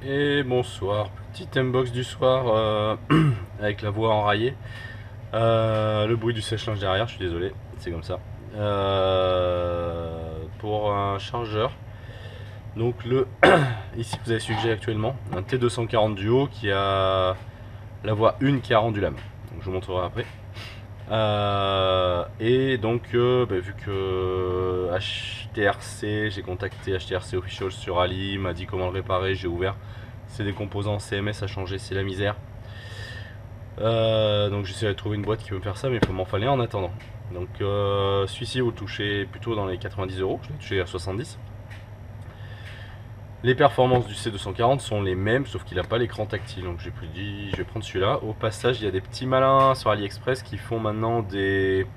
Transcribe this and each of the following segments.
Et bonsoir, petite inbox du soir avec la voix enraillée. Le bruit du sèche-linge derrière, je suis désolé, c'est comme ça. Pour un chargeur, donc ici vous avez suggéré actuellement un T240 Duo qui a la voix 1 qui a rendu l'âme. Donc je vous montrerai après. Et donc vu que HTRC, j'ai contacté HTRC Official sur Ali, m'a dit comment le réparer, j'ai ouvert. C'est des composants CMS à changer, c'est la misère. Donc j'essaierai de trouver une boîte qui peut me faire ça, mais il faut m'en falloir en attendant. Donc celui-ci vous le touchez plutôt dans les 90 euros, je l'ai touché à 70. Les performances du C240 sont les mêmes, sauf qu'il n'a pas l'écran tactile. Donc j'ai dit, je vais prendre celui-là. Au passage, il y a des petits malins sur AliExpress qui font maintenant des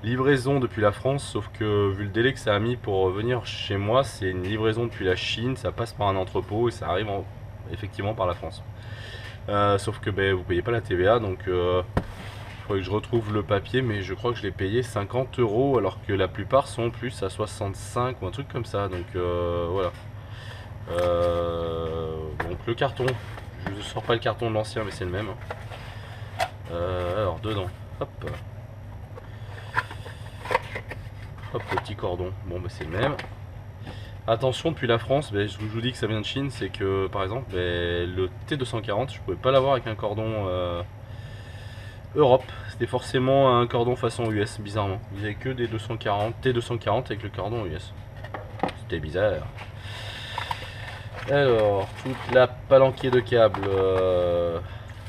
livraisons depuis la France, sauf que vu le délai que ça a mis pour venir chez moi, c'est une livraison depuis la Chine, ça passe par un entrepôt et ça arrive effectivement par la France. Sauf que vous payez pas la TVA, donc il faudrait que je retrouve le papier, mais je crois que je l'ai payé 50 euros alors que la plupart sont plus à 65 ou un truc comme ça. Donc voilà. Donc le carton, je ne sors pas le carton de l'ancien, mais c'est le même. Alors dedans, hop, hop, le petit cordon. Bon, c'est le même. Attention, depuis la France, je vous dis que ça vient de Chine, c'est que par exemple le T240, je pouvais pas l'avoir avec un cordon Europe. C'était forcément un cordon façon US, bizarrement. Ils avaient que des 240, T240 avec le cordon US. C'était bizarre. Alors, toute la palanquée de câbles,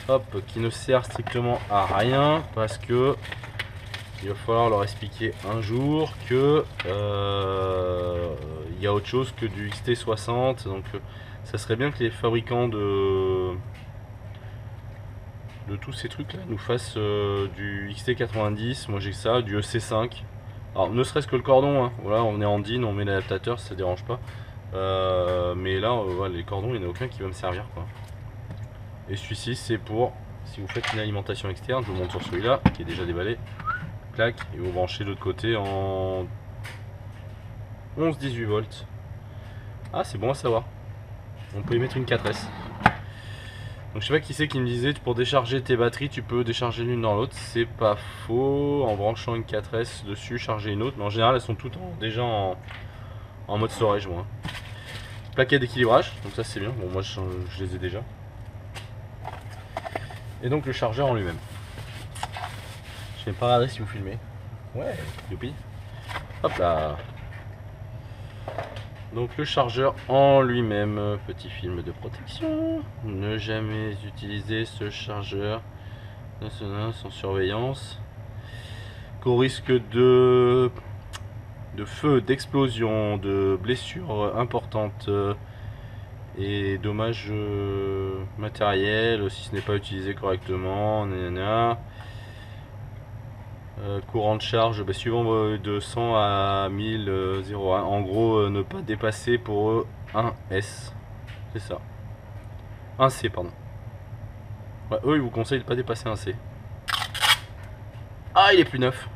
hop, qui ne sert strictement à rien parce que il va falloir leur expliquer un jour que il y a autre chose que du XT60. Donc, ça serait bien que les fabricants de tous ces trucs là nous fassent du XT90. Moi j'ai que ça, du EC5. Alors, ne serait-ce que le cordon, hein. Voilà, on est en DIN, on met l'adaptateur, ça dérange pas. Mais là, voilà, les cordons, il n'y en a aucun qui va me servir, quoi. Et celui-ci, c'est pour si vous faites une alimentation externe. Je vous montre sur celui-là qui est déjà déballé. Clac, et vous branchez de l'autre côté en 11-18 volts. Ah, c'est bon à savoir. On peut y mettre une 4S. Donc je sais pas qui c'est qui me disait pour décharger tes batteries, tu peux décharger l'une dans l'autre. C'est pas faux. En branchant une 4S dessus, charger une autre. Mais en général, elles sont toutes déjà en mode storage, moi. Plaquette d'équilibrage, donc ça c'est bien. Bon, moi je les ai déjà. Et donc le chargeur en lui-même. Je vais pas regarder si vous filmez. Ouais, youpi. Hop là. Donc le chargeur en lui-même, petit film de protection. Ne jamais utiliser ce chargeur sans surveillance. Qu'au risque de feu, d'explosion, de blessures importantes et dommages matériels si ce n'est pas utilisé correctement. Nanana. Courant de charge suivant de 100 à 1000 0,1. En gros, ne pas dépasser pour eux 1 S. C'est ça. 1 C, pardon. Ouais, eux, ils vous conseillent de ne pas dépasser un C. Ah, il est plus neuf.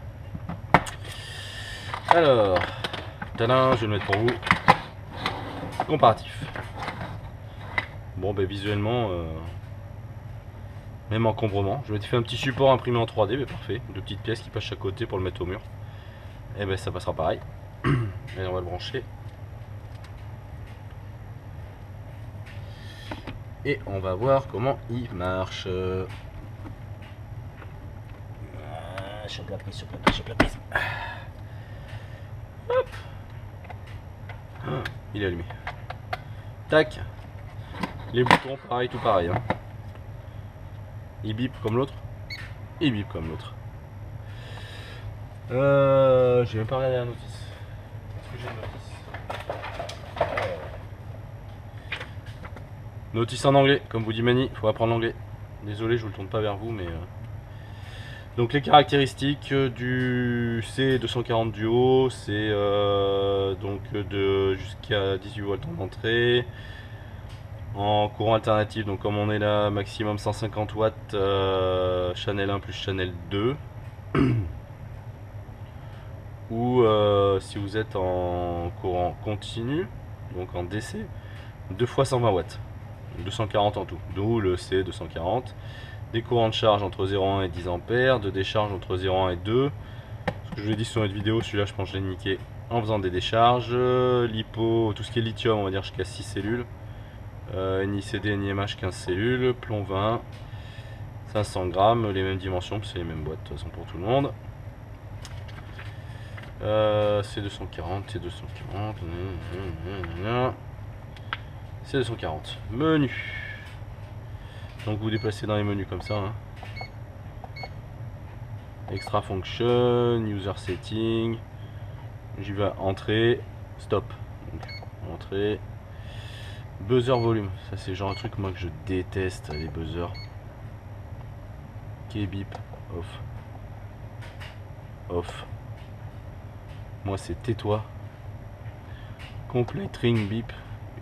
Alors, tadam, je vais le mettre pour vous. Comparatif. Bon, visuellement, même encombrement. Je m'étais fait un petit support imprimé en 3D, mais parfait. Deux petites pièces qui passent chaque côté pour le mettre au mur. Et ça passera pareil. Allez, on va le brancher. Et on va voir comment il marche. Chope la prise, chope la prise, chope la prise. Hop. Il est allumé. Tac. Les boutons, pareil, tout pareil. Hein. Il bip comme l'autre. Il bip comme l'autre. J'ai même pas regardé la notice. Est-ce que j'ai une notice? Notice en anglais, comme vous dit Mani, il faut apprendre l'anglais. Désolé, je vous le tourne pas vers vous, mais. Donc les caractéristiques du C240 Duo, c'est donc de jusqu'à 18 volts en entrée. En courant alternatif, donc comme on est là, maximum 150 watts, channel 1 plus channel 2. Ou si vous êtes en courant continu, donc en DC, 2 fois 120 watts. 240 en tout, d'où le C240. Des courants de charge entre 0,1 et 10 ampères, de décharge entre 0,1 et 2. Ce que je vous ai dit sur notre vidéo, celui-là je pense que je l'ai niqué en faisant des décharges. Lipo, tout ce qui est lithium, on va dire jusqu'à 6 cellules. NiCd, NiMH 15 cellules, plomb 20, 500 grammes, les mêmes dimensions, c'est les mêmes boîtes de toute façon pour tout le monde. C240, C240, C240, menu. Donc vous déplacez dans les menus comme ça. Hein. Extra function, user setting. J'y vais entrée, stop. Donc, entrée. Buzzer volume. Ça c'est genre un truc moi que je déteste, les buzzers. Ok, bip, off. Off. Moi c'est tais-toi. Complete ring bip,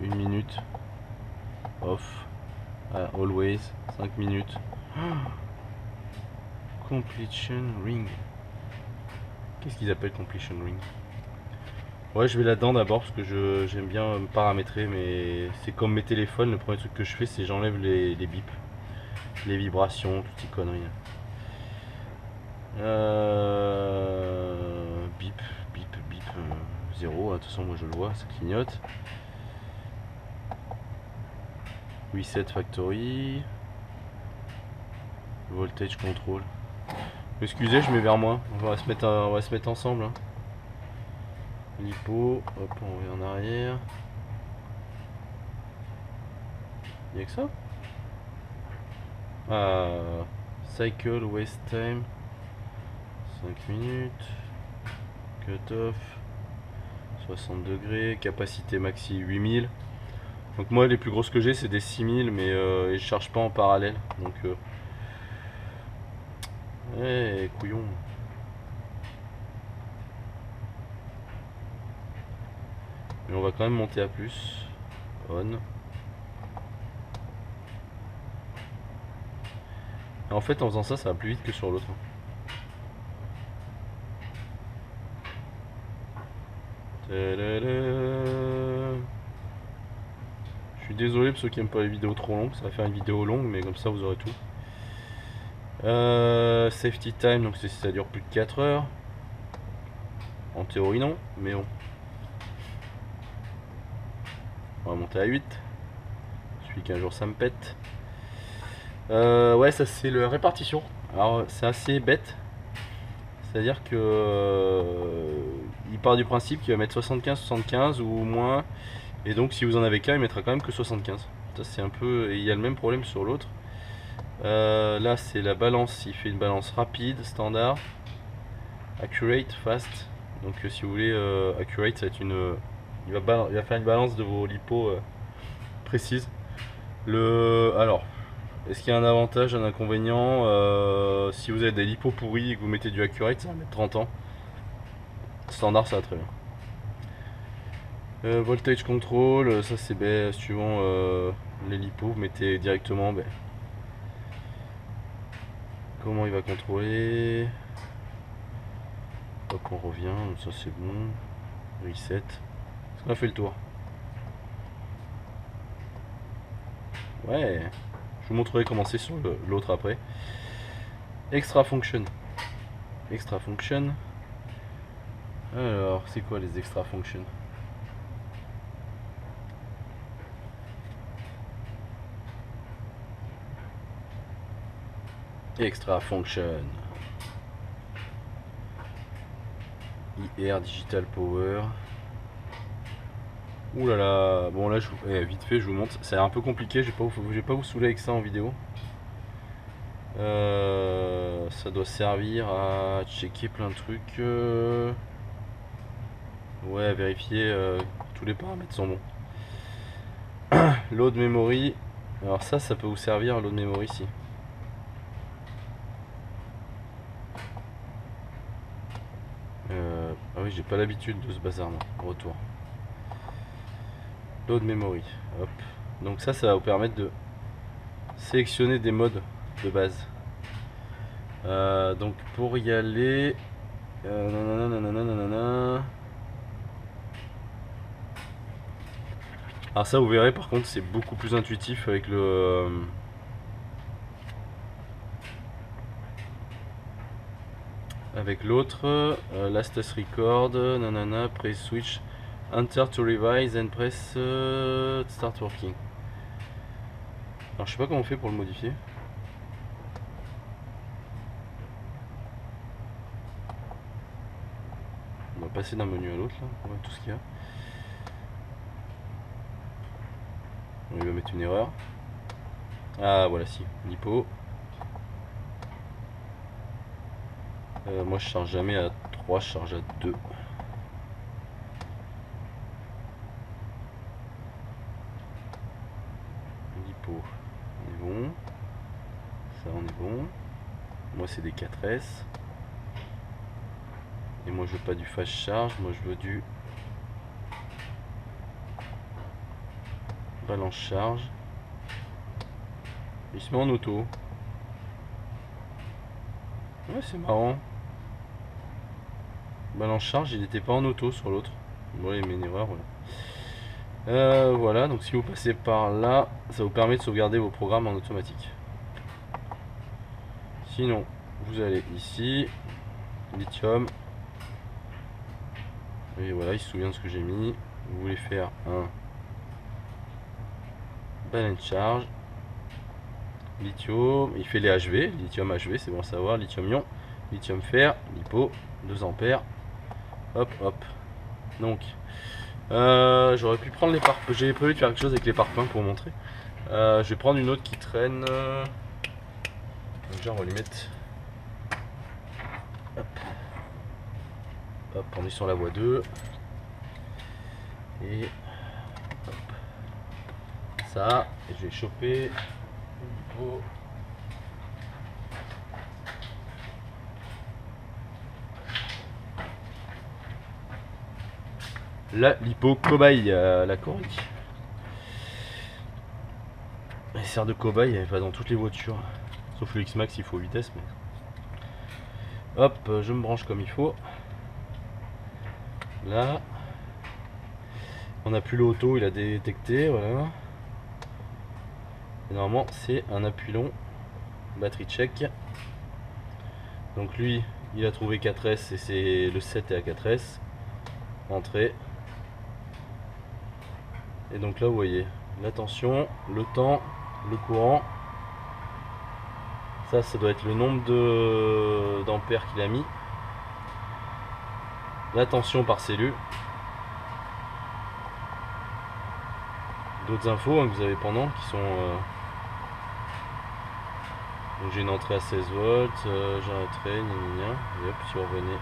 1 minute. Off. Always, 5 minutes. Completion ring. Qu'est-ce qu'ils appellent completion ring? Ouais, je vais là-dedans d'abord parce que j'aime bien me paramétrer, mais c'est comme mes téléphones, le premier truc que je fais c'est j'enlève les bips, les vibrations, toutes ces conneries. Bip, bip, bip, 0, de toute façon moi je le vois, ça clignote. Reset factory. Voltage control. Excusez, je mets vers moi. On va se mettre ensemble. Hein. Lipo, hop, on revient en arrière. Y'a que ça? Cycle waste time 5 minutes. Cut off 60 degrés. Capacité maxi 8000. Donc moi les plus grosses que j'ai c'est des 6000 mais ils ne chargent pas en parallèle. Donc couillon. Mais on va quand même monter à plus. On. Et en fait en faisant ça, ça va plus vite que sur l'autre. Je suis désolé pour ceux qui aiment pas les vidéos trop longues, ça va faire une vidéo longue mais comme ça vous aurez tout. Safety time, donc ça dure plus de 4 heures. En théorie non, mais bon. On va monter à 8. Celui qu'un jour ça me pète. Ouais, ça c'est la répartition. Alors c'est assez bête. C'est-à-dire que il part du principe qu'il va mettre 75-75 ou moins. Et donc si vous en avez qu'un, il mettra quand même que 75. Ça c'est un peu. Et il y a le même problème sur l'autre. Là c'est la balance, il fait une balance rapide, standard, accurate, fast. Donc si vous voulez accurate, ça va être une. Il va faire une balance de vos lipos précise. Alors, est-ce qu'il y a un avantage, un inconvénient? Si vous avez des lipos pourris et que vous mettez du accurate, ça va mettre 30 ans. Standard, ça va très bien. Voltage control, ça c'est suivant les lipos, vous mettez directement comment il va contrôler. Hop, on revient, ça c'est bon. Reset. Est-ce qu'on a fait le tour? Ouais. Je vous montrerai comment c'est sur l'autre après. Extra function. Extra function. Alors, c'est quoi les extra functions? Extra function. IR Digital Power. Ouh là là, bon là vite fait je vous montre, c'est un peu compliqué, je vais pas vous saouler avec ça en vidéo. Ça doit servir à checker plein de trucs. Ouais, vérifier tous les paramètres sont bons. Load memory, alors ça peut vous servir, load memory ici. Ah oui, j'ai pas l'habitude de ce bazar, non. Retour. Load memory. Hop. Donc ça va vous permettre de sélectionner des modes de base. Donc pour y aller, Alors ça vous verrez par contre c'est beaucoup plus intuitif avec le avec l'autre. Last test record, nanana, press switch, enter to revise and press start working. Alors je sais pas comment on fait pour le modifier. On va passer d'un menu à l'autre là, on voit tout ce qu'il y a. Il va mettre une erreur. Ah voilà, si, lipo. Moi je charge jamais à 3, je charge à 2. Lipo, on est bon. Ça on est bon. Moi c'est des 4S. Et moi je veux pas du fast charge, moi je veux du balance charge. Il se met en auto. Ouais, c'est marrant. Balance charge, il n'était pas en auto sur l'autre. Bon, il met une erreur, voilà. Voilà, donc si vous passez par là, ça vous permet de sauvegarder vos programmes en automatique. Sinon, vous allez ici, lithium. Et voilà, il se souvient de ce que j'ai mis. Vous voulez faire un balance charge. Lithium, il fait les HV, lithium HV, c'est bon à savoir, lithium ion, lithium fer, lipo, 2 ampères. Hop, hop. Donc, j'aurais pu prendre les parpaings. J'ai prévu de faire quelque chose avec les parpaings pour vous montrer. Je vais prendre une autre qui traîne. Déjà, on va lui mettre. Hop. Hop, on est sur la voie 2. Et hop. Ça, et je vais choper. La lipo cobaye, la Corée. Elle sert de cobaye, elle va dans toutes les voitures. Sauf le X-Max, il faut vitesse. Mais... hop, je me branche comme il faut. Là. On n'a plus l'auto, il a détecté, voilà. Et normalement, c'est un appui long. Batterie check. Donc lui, il a trouvé 4S et c'est le 7 est à 4S. Entrée. Et donc là, vous voyez la tension, le temps, le courant. Ça doit être le nombre d'ampères qu'il a mis. La tension par cellule. D'autres infos hein, que vous avez pendant qui sont... donc j'ai une entrée à 16 volts, j'arrêterai, et hop, si vous revenez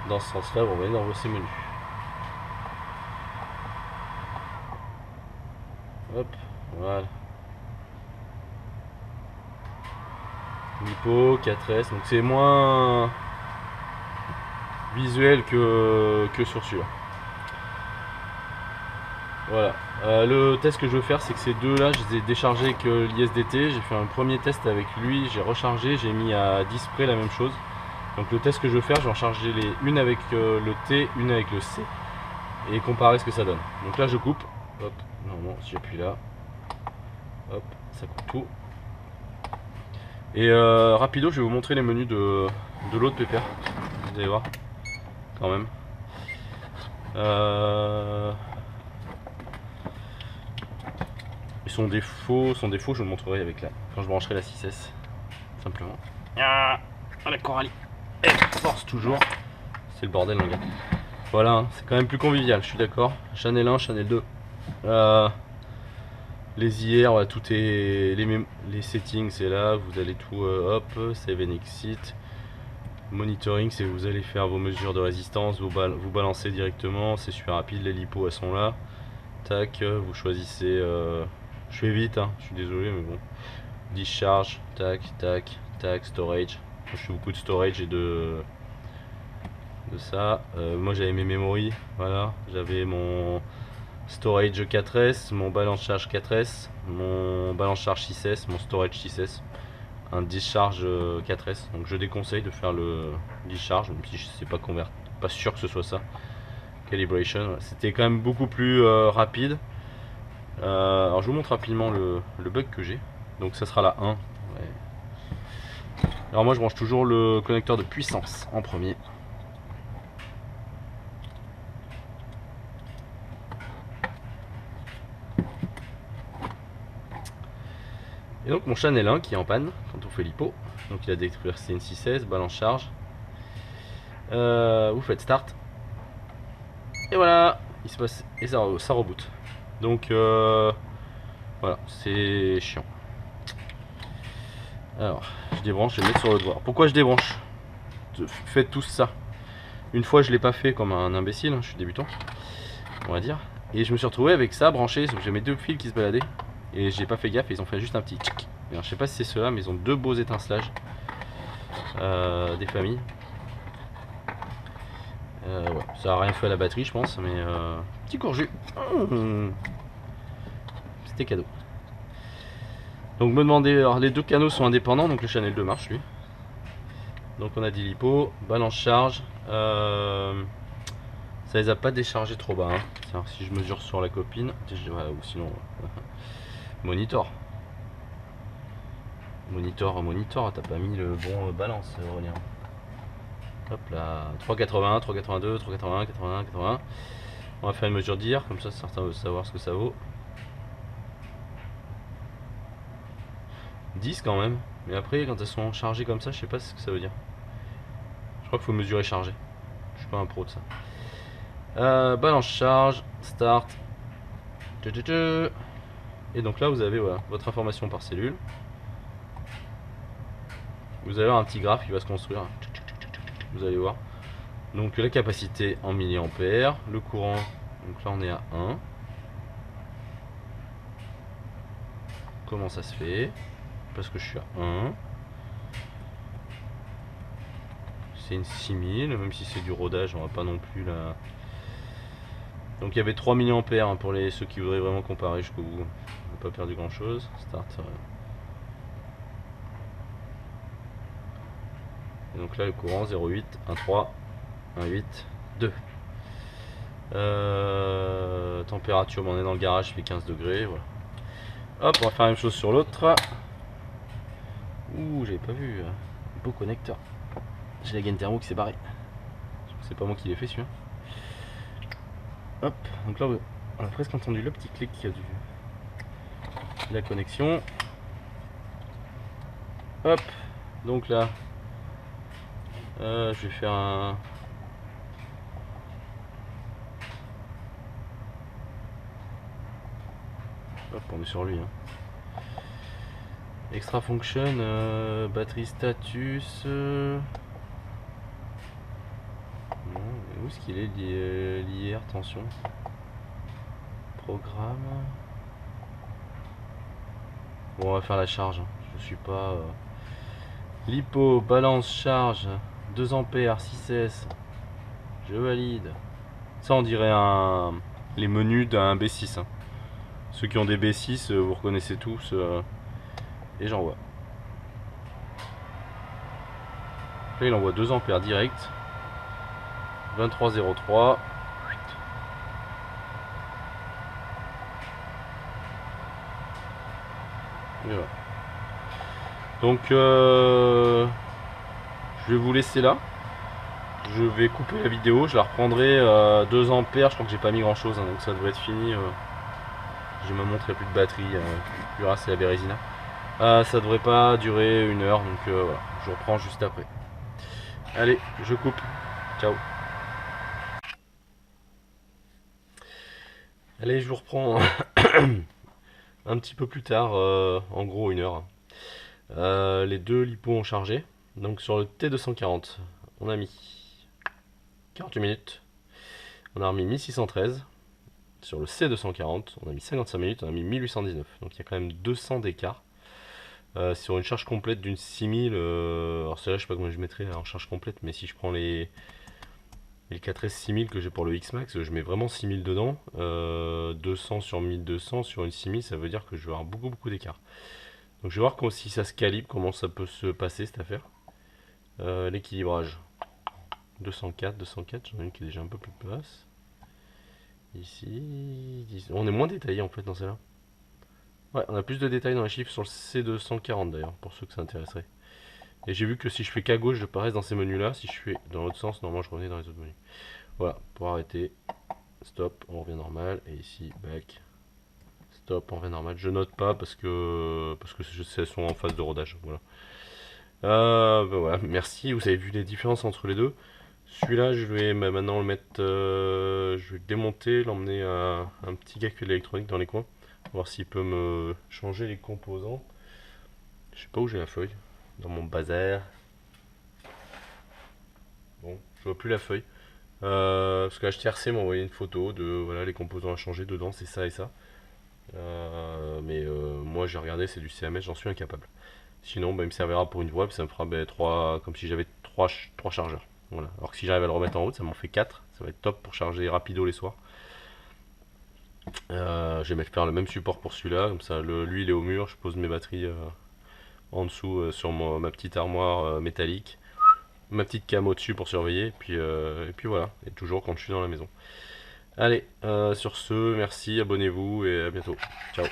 dans ce sens là, vous revenez dans ces menus. Hop, voilà. Lipo, 4S, donc c'est moins visuel que sur celui-là. Voilà. Le test que je veux faire, c'est que ces deux là, je les ai déchargés avec l'ISDT. J'ai fait un premier test avec lui, j'ai rechargé, j'ai mis à 10 près la même chose. Donc le test que je veux faire, je vais en charger une avec le T, une avec le C, et comparer ce que ça donne. Donc là je coupe, hop, normalement si j'appuie là, hop, ça coupe tout. Et rapido, je vais vous montrer les menus de l'autre pépère. Vous allez voir, quand même. Son défaut, je vous le montrerai avec quand je brancherai la 6S, simplement. Ah, la Coralie, elle force toujours. C'est le bordel, mon gars. Voilà, hein, c'est quand même plus convivial, je suis d'accord. Channel 1, Channel 2. Les IR, voilà, tout est. Les settings, c'est là. Vous allez tout. Hop, save and exit. Monitoring, c'est vous allez faire vos mesures de résistance, vous balancez directement. C'est super rapide, les lipos, elles sont là. Tac, vous choisissez. Je fais vite, hein, je suis désolé, mais bon. Discharge, tac, tac, tac, storage. Je fais beaucoup de storage et de ça. Moi j'avais mes memories, voilà. J'avais mon storage 4S, mon balance charge 4S, mon balance charge 6S, mon storage 6S, un discharge 4S. Donc je déconseille de faire le discharge, même si je sais pas sûr que ce soit ça. calibration. Voilà. C'était quand même beaucoup plus rapide. Alors je vous montre rapidement le bug que j'ai. Donc ça sera la 1. Ouais. Alors moi je branche toujours le connecteur de puissance en premier. Et donc mon Chanel 1 qui est en panne quand on fait l'hypo. Donc il a détruit CN616, balance charge. Vous faites start. Et voilà, il se passe et ça reboot. Donc voilà, c'est chiant. Alors, je débranche, je vais le mettre sur le doigt. Pourquoi je débranche? Faites tous ça. Une fois, je l'ai pas fait comme un imbécile, hein, je suis débutant, on va dire. Et je me suis retrouvé avec ça branché, sauf que j'ai mes deux fils qui se baladaient. Et j'ai pas fait gaffe, et ils ont fait juste un petit tchic. Alors, je sais pas si c'est ceux-là, mais ils ont deux beaux étincelages. Des familles. Ouais, ça a rien fait à la batterie, je pense, mais petit courju. C'était cadeau. Donc me demander, alors les deux canaux sont indépendants, donc le Chanel 2 marche lui. Donc on a dit lipo, balance charge. Ça les a pas déchargés trop bas. Hein. Si je mesure sur la copine, ou sinon monitor. Monitor, t'as pas mis le bon balance, Aurélien. Hop là, 3,81, 3,82, 3,81, 81, 81. On va faire une mesure d'IR, comme ça certains veulent savoir ce que ça vaut. 10 quand même, mais après quand elles sont chargées comme ça, je sais pas ce que ça veut dire. Je crois qu'il faut mesurer chargé. Je suis pas un pro de ça. Balance charge, start. Et donc là vous avez voilà, votre information par cellule. Vous allez avoir un petit graphe qui va se construire. Vous allez voir. Donc la capacité en milliampères, le courant, donc là on est à 1. Comment ça se fait? Parce que je suis à 1. C'est une 6000, même si c'est du rodage, on va pas non plus la... Donc il y avait 3 mA pour ceux qui voudraient vraiment comparer jusqu'au bout. On n'a pas perdu grand chose. Start. Et donc là le courant 0,8, 1,3, 1,8, 2. Température, on est dans le garage, il fait 15 degrés. Voilà. Hop, on va faire la même chose sur l'autre. Ouh, j'avais pas vu. Beau connecteur. J'ai la gaine thermo qui s'est barrée. C'est pas moi qui l'ai fait celui-là. Hop, donc là on a presque entendu le petit clic de la connexion. Hop, donc là je vais faire un... Hop, on est sur lui. Hein. Extra function, batterie status. Non, où est-ce qu'il est l'IR tension? Programme. Bon, on va faire la charge. Hein. Je suis pas. Lipo, balance, charge, 2 ampères, 6S. Je valide. Ça, on dirait les menus d'un B6. Hein. Ceux qui ont des B6, vous reconnaissez tous. Et j'envoie. Là, il envoie 2 ampères direct. 23,03. Et voilà. Donc, je vais vous laisser là. Je vais couper la vidéo. Je la reprendrai 2 ampères. Je crois que j'ai pas mis grand chose. Hein, donc, ça devrait être fini. J'ai ma montre, il n'y a plus de batterie. Plus rare, c'est la Bérésina. Ça devrait pas durer 1 heure. Donc, voilà. Je reprends juste après. Allez, je coupe. Ciao. Allez, je vous reprends un petit peu plus tard, en gros 1 heure. Les deux lipos ont chargé. Donc sur le T240, on a mis 48 minutes. On a remis 1613. Sur le C240, on a mis 55 minutes. On a mis 1819. Donc il y a quand même 200 d'écart. Sur une charge complète d'une 6000, alors celle-là je sais pas comment je mettrais en charge complète, mais si je prends les 4S 6000 que j'ai pour le X-Max, je mets vraiment 6000 dedans. 200 sur 1200 sur une 6000, ça veut dire que je vais avoir beaucoup d'écart. Donc je vais voir si ça se calibre, comment ça peut se passer cette affaire. L'équilibrage 204, j'en ai une qui est déjà un peu plus basse. Ici, on est moins détaillé en fait dans celle-là. Ouais, on a plus de détails dans les chiffres sur le C240 d'ailleurs, pour ceux que ça intéresserait. Et j'ai vu que si je fais qu'à gauche, je parais dans ces menus-là. Si je fais dans l'autre sens, normalement je revenais dans les autres menus. Voilà, pour arrêter, stop, on revient normal. Et ici, back, stop, on revient normal. Je note pas parce que elles sont en phase de rodage. Voilà. Ben voilà, merci. Vous avez vu les différences entre les deux. Celui-là, je vais maintenant le mettre. Je vais le démonter, l'emmener à un petit gars qui fait de l'électronique dans les coins. Voir s'il peut me changer les composants. Je sais pas où j'ai la feuille. Dans mon bazar. Bon, je vois plus la feuille. Parce que HTRC m'a envoyé une photo de voilà les composants à changer dedans, c'est ça et ça. Moi j'ai regardé, c'est du CMS, j'en suis incapable. Sinon, bah, il me servira pour une voie, puis ça me fera bah, 3, comme si j'avais 3 chargeurs. Voilà. Alors que si j'arrive à le remettre en route, ça m'en fait 4. Ça va être top pour charger rapido les soirs. Je vais faire le même support pour celui-là, comme ça lui il est au mur, je pose mes batteries en dessous sur ma petite armoire métallique, ma petite cam au-dessus pour surveiller, et puis voilà, et toujours quand je suis dans la maison. Allez, sur ce, merci, abonnez-vous et à bientôt. Ciao.